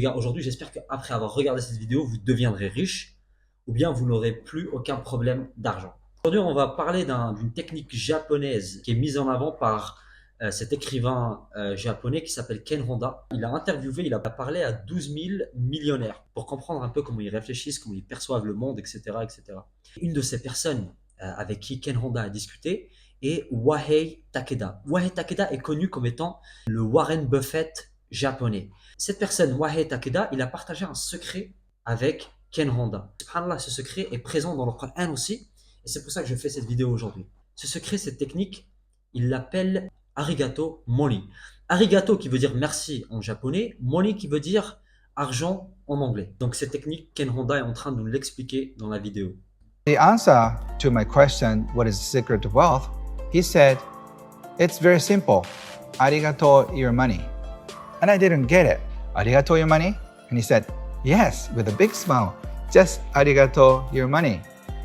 Les gars, aujourd'hui, j'espère qu'après avoir regardé cette vidéo, vous deviendrez riche ou bien vous n'aurez plus aucun problème d'argent. Aujourd'hui, on va parler d'une technique japonaise qui est mise en avant par cet écrivain japonais qui s'appelle Ken Honda. Il a interviewé, il a parlé à 12 000 millionnaires pour comprendre un peu comment ils réfléchissent, comment ils perçoivent le monde, etc. etc. Une de ces personnes avec qui Ken Honda a discuté est Wahei Takeda. Wahei Takeda est connu comme étant le Warren Buffett japonais. Cette personne, Wahei Takeda, il a partagé un secret avec Ken Honda. Subhanallah, ce secret est présent dans le Coran aussi, et c'est pour ça que je fais cette vidéo aujourd'hui. Ce secret, cette technique, il l'appelle Arigato Money. Arigato qui veut dire merci en japonais, Money qui veut dire argent en anglais. Donc cette technique, Ken Honda est en train de nous l'expliquer dans la vidéo. The answer to my question, what is the secret of wealth? He said, it's very simple. Arigato your money. And I didn't get it. Arigato your money? And he said, yes, with a big smile. Just arigato your money.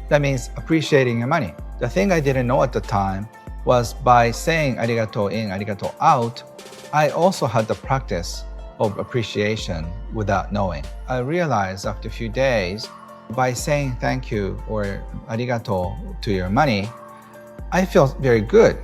That means appreciating your money. The thing I didn't know at the time was by saying arigato in, arigato out, I also had the practice of appreciation without knowing. I realized after a few days, by saying thank you or arigato to your money, I felt very good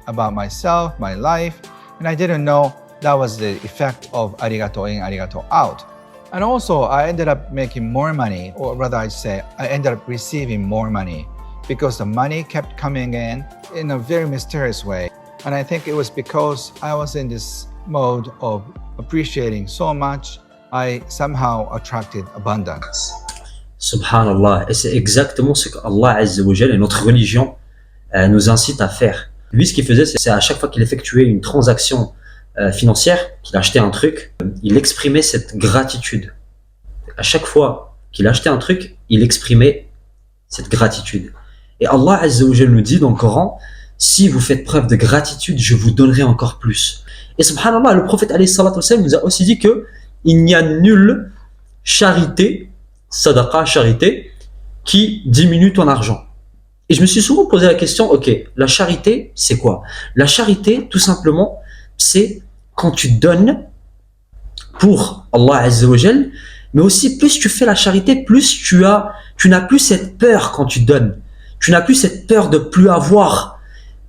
about myself, my life, and I didn't know that was the effect of arigato in, arigato out. And also, I ended up making more money, or rather I'd say, I ended up receiving more money because the money kept coming in a very mysterious way. And I think it was because I was in this mode of appreciating so much, I somehow attracted abundance. Subhanallah, et c'est exactement ce que Allah Azza wa Jal et notre religion nous incite à faire. Lui, ce qu'il faisait, c'est à chaque fois qu'il effectuait une transaction financière, qu'il achetait un truc, il exprimait cette gratitude. À chaque fois qu'il achetait un truc, il exprimait cette gratitude. Et Allah Azza wa Jal nous dit dans le Coran, si vous faites preuve de gratitude, je vous donnerai encore plus. Et subhanallah, le prophète alayhi salatu wassalam nous a aussi dit que il n'y a nulle charité, sadaqa, charité, qui diminue ton argent. Et je me suis souvent posé la question, ok, la charité, c'est quoi? La charité, tout simplement, c'est quand tu donnes pour Allah Azza wa Jal, mais aussi plus tu fais la charité, plus tu n'as plus cette peur quand tu donnes. Tu n'as plus cette peur de plus avoir,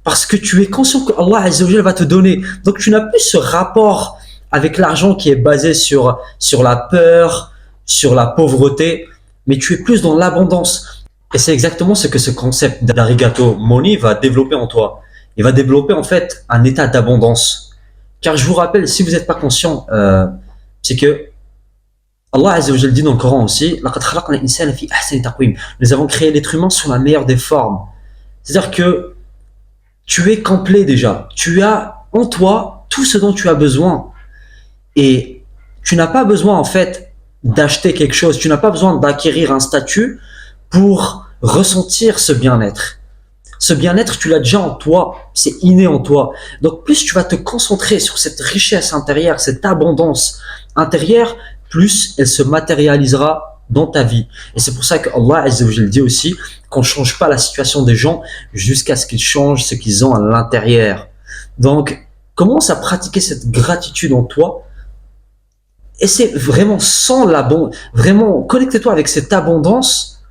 parce que tu es conscient que Allah Azza wa Jal va te donner. Donc tu n'as plus ce rapport avec l'argent qui est basé sur la peur, sur la pauvreté, mais tu es plus dans l'abondance. Et c'est exactement ce que ce concept d'arigato money va développer en toi. Il va développer en fait un état d'abondance. Car je vous rappelle, si vous n'êtes pas conscient, c'est que Allah Azza wa Jal dit dans le Coran aussi, nous avons créé l'être humain sous la meilleure des formes. C'est-à-dire que tu es complet déjà. Tu as en toi tout ce dont tu as besoin. Et tu n'as pas besoin en fait d'acheter quelque chose. Tu n'as pas besoin d'acquérir un statut pour ressentir ce bien-être. Ce bien-être, tu l'as déjà en toi, c'est inné en toi. Donc plus tu vas te concentrer sur cette richesse intérieure, cette abondance intérieure, plus elle se matérialisera dans ta vie. Et c'est pour ça que Allah Azza wa Jal dit aussi qu'on ne change pas la situation des gens jusqu'à ce qu'ils changent ce qu'ils ont à l'intérieur. Donc commence à pratiquer cette gratitude en toi. Et c'est vraiment sans l'abondance, vraiment connecte-toi avec cette abondance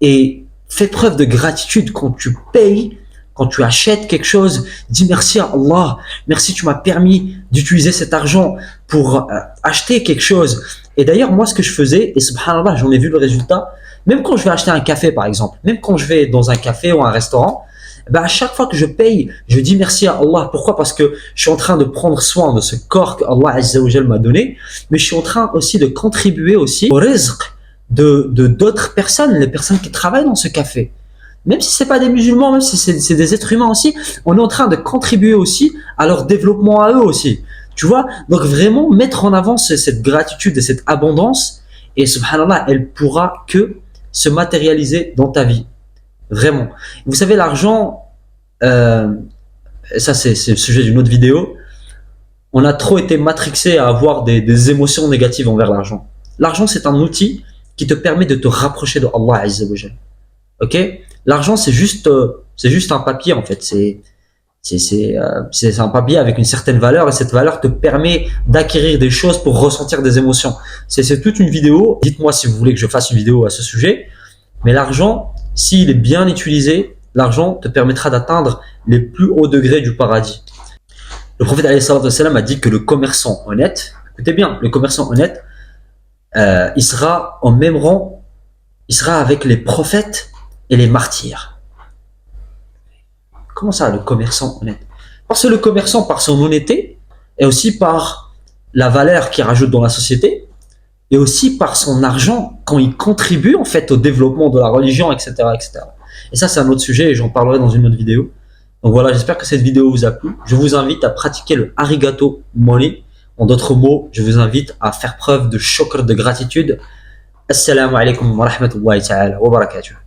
et fais preuve de gratitude quand tu payes, quand tu achètes quelque chose. Dis merci à Allah, merci tu m'as permis d'utiliser cet argent pour acheter quelque chose. Et d'ailleurs moi ce que je faisais, et subhanallah j'en ai vu le résultat, même quand je vais acheter un café par exemple, même quand je vais dans un café ou un restaurant, ben à chaque fois que je paye, je dis merci à Allah. Pourquoi? Parce que je suis en train de prendre soin de ce corps que Allah Azza wa Jal m'a donné, mais je suis en train aussi de contribuer aussi au rizq de d'autres personnes, les personnes qui travaillent dans ce café. Même si c'est pas des musulmans, même si c'est des êtres humains aussi, on est en train de contribuer aussi à leur développement à eux aussi. Tu vois? Donc vraiment mettre en avant cette gratitude et cette abondance, et subhanallah, elle pourra que se matérialiser dans ta vie. Vraiment. Vous savez, l'argent, ça c'est le sujet d'une autre vidéo, on a trop été matrixé à avoir des émotions négatives envers l'argent. L'argent, c'est un outil qui te permet de te rapprocher de Allah Azza wa Jal. Ok? L'argent, c'est juste un papier en fait. C'est un papier avec une certaine valeur et cette valeur te permet d'acquérir des choses pour ressentir des émotions. C'est toute une vidéo. Dites-moi si vous voulez que je fasse une vidéo à ce sujet. Mais l'argent, s'il est bien utilisé, l'argent te permettra d'atteindre les plus hauts degrés du paradis. Le prophète alayhi salam a dit que le commerçant honnête, écoutez bien, le commerçant honnête, il sera en même rang, il sera avec les prophètes et les martyrs. Comment ça, le commerçant honnête? Parce que le commerçant, par son honnêteté, et aussi par la valeur qu'il rajoute dans la société, et aussi par son argent quand il contribue en fait au développement de la religion, etc., etc. Et ça, c'est un autre sujet et j'en parlerai dans une autre vidéo. Donc voilà, j'espère que cette vidéo vous a plu. Je vous invite à pratiquer le arigato money. En d'autres mots, je vous invite à faire preuve de shukr, de gratitude. Assalamu alaikum wa rahmatullahi ta'ala wa barakatuh.